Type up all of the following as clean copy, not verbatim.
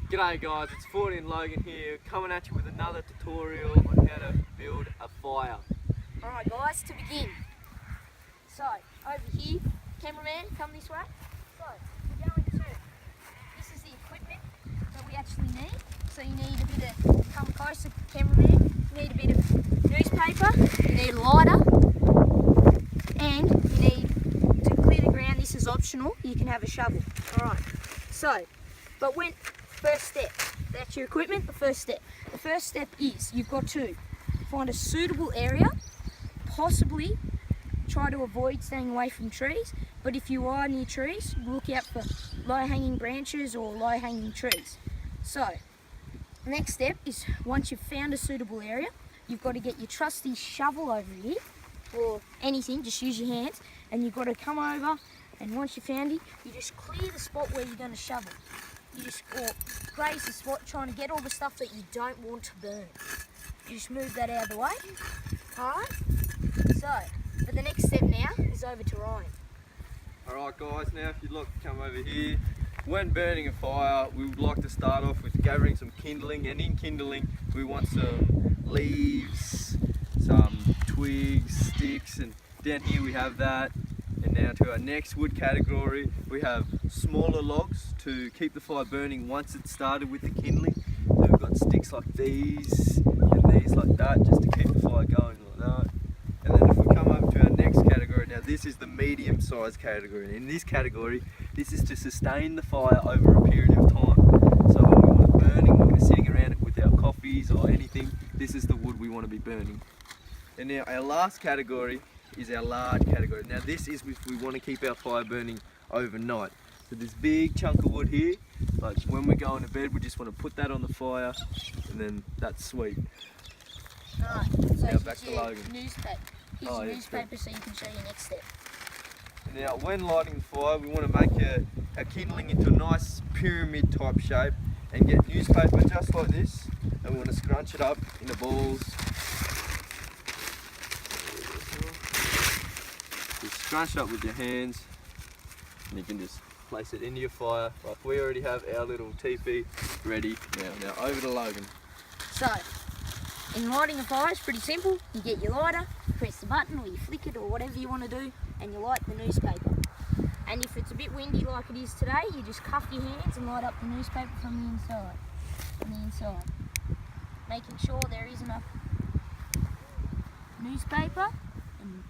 G'day guys, it's 14 Logan here, coming at you with another tutorial on how to build a fire. Alright guys, to begin. So, over here, cameraman, come this way. So, we're going to, this is the equipment that we actually need. So you need a bit of, come closer cameraman, you need a bit of newspaper, you need a lighter, and you need, to clear the ground, this is optional, you can have a shovel. Alright, so, but when, first step, that's your equipment, the first step. The first step is, you've got to find a suitable area, possibly try to avoid staying away from trees, but if you are near trees, look out for low-hanging branches or low-hanging trees. So, next step is, once you've found a suitable area, you've got to get your trusty shovel over here, or anything, just use your hands, and you've got to come over, and once you've found it, you just clear the spot where you're going to shovel. You just graze the spot, trying to get all the stuff that you don't want to burn. You just move that out of the way. Alright? So, but the next step now is over to Ryan. Alright guys, now if you'd like to come over here, when burning a fire, we would like to start off with gathering some kindling, and in kindling we want some leaves, some twigs, sticks, and down here we have that. And now to our next wood category, we have smaller logs to keep the fire burning once it's started with the kindling. So we've got sticks like these and these like that, just to keep the fire going like that. And then if we come over to our next category, now this is the medium sized category. And in this category, this is to sustain the fire over a period of time. So when we want it burning, when we're sitting around it with our coffees or anything, this is the wood we want to be burning. And now our last category is our large category. Now this is if we want to keep our fire burning overnight. So this big chunk of wood here, like when we're going to bed, we just want to put that on the fire, and then that's sweet. Alright, so Now back to Logan. Newspaper. Here's your newspaper so you can show your next step. Now when lighting the fire, we want to make our kindling into a nice pyramid type shape and get newspaper just like this, and we want to scrunch it up into balls. Just scrunch it up with your hands, and you can just place it into your fire. Like we already have our little teepee ready. Now over to Logan. So, in lighting a fire, it's pretty simple. You get your lighter, press the button, or you flick it, or whatever you want to do, and you light the newspaper. And if it's a bit windy like it is today, you just cuff your hands and light up the newspaper from the inside. Making sure there is enough newspaper. And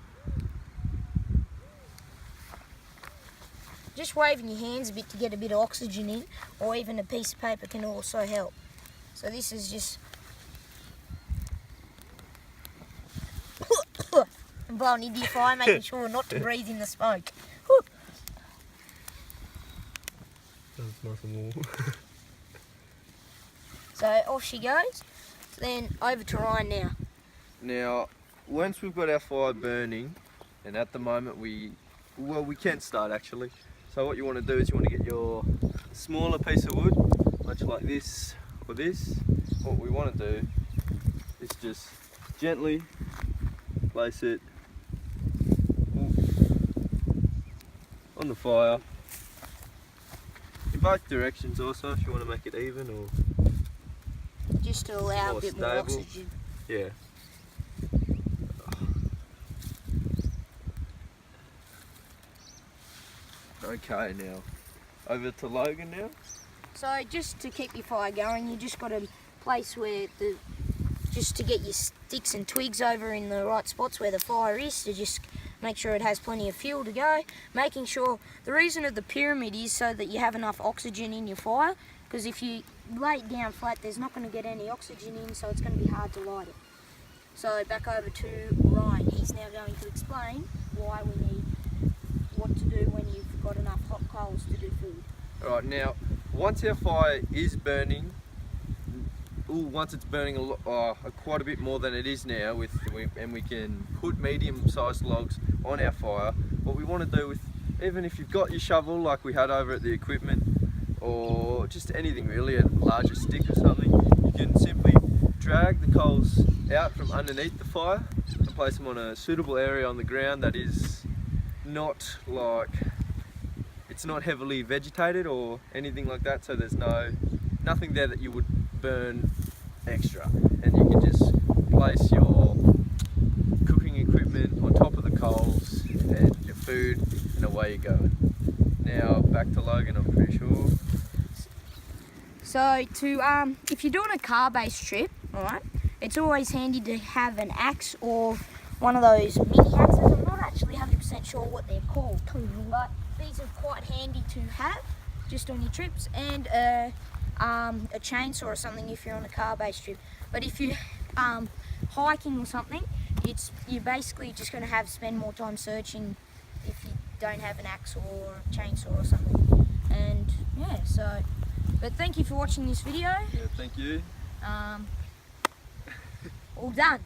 just waving your hands a bit to get a bit of oxygen in, or even a piece of paper can also help. So this is just and blowing into your fire, making sure not to breathe in the smoke. That's nice and warm. So off she goes. Then over to Ryan now. Now, once we've got our fire burning, and at the moment we can start actually. So what you want to do is you want to get your smaller piece of wood, much like this or this. What we want to do is just gently place it on the fire in both directions also, if you want to make it even or just to allow more a bit stable. more oxygen. Yeah. Okay, now over to Logan now. So just to keep your fire going, you just got to place where just to get your sticks and twigs over in the right spots where the fire is, to just make sure it has plenty of fuel to go. Making sure, the reason of the pyramid is so that you have enough oxygen in your fire, because if you lay it down flat, there's not going to get any oxygen in, so it's going to be hard to light it. So back over to Ryan. He's now going to explain why we need what to do when you've got enough hot coals to do food. Alright, now once our fire is burning, once it's burning quite a bit more than it is now, and we can put medium-sized logs on our fire, what we want to do with, even if you've got your shovel like we had over at the equipment, or just anything really, a larger stick or something, you can simply drag the coals out from underneath the fire and place them on a suitable area on the ground that is not like, it's not heavily vegetated or anything like that, so there's no nothing there that you would burn extra, and you can just place your cooking equipment on top of the coals and your food, and away you go. Now back to Logan, I'm pretty sure. So if you're doing a car-based trip, alright, it's always handy to have an axe or one of those mini axes. I'm not actually 100% sure what they're called, but these are quite handy to have just on your trips, and a chainsaw or something if you're on a car-based trip. But if you're hiking or something, you're basically just going to spend more time searching if you don't have an axe or a chainsaw or something. And yeah, so, but thank you for watching this video. Yeah, thank you. All done.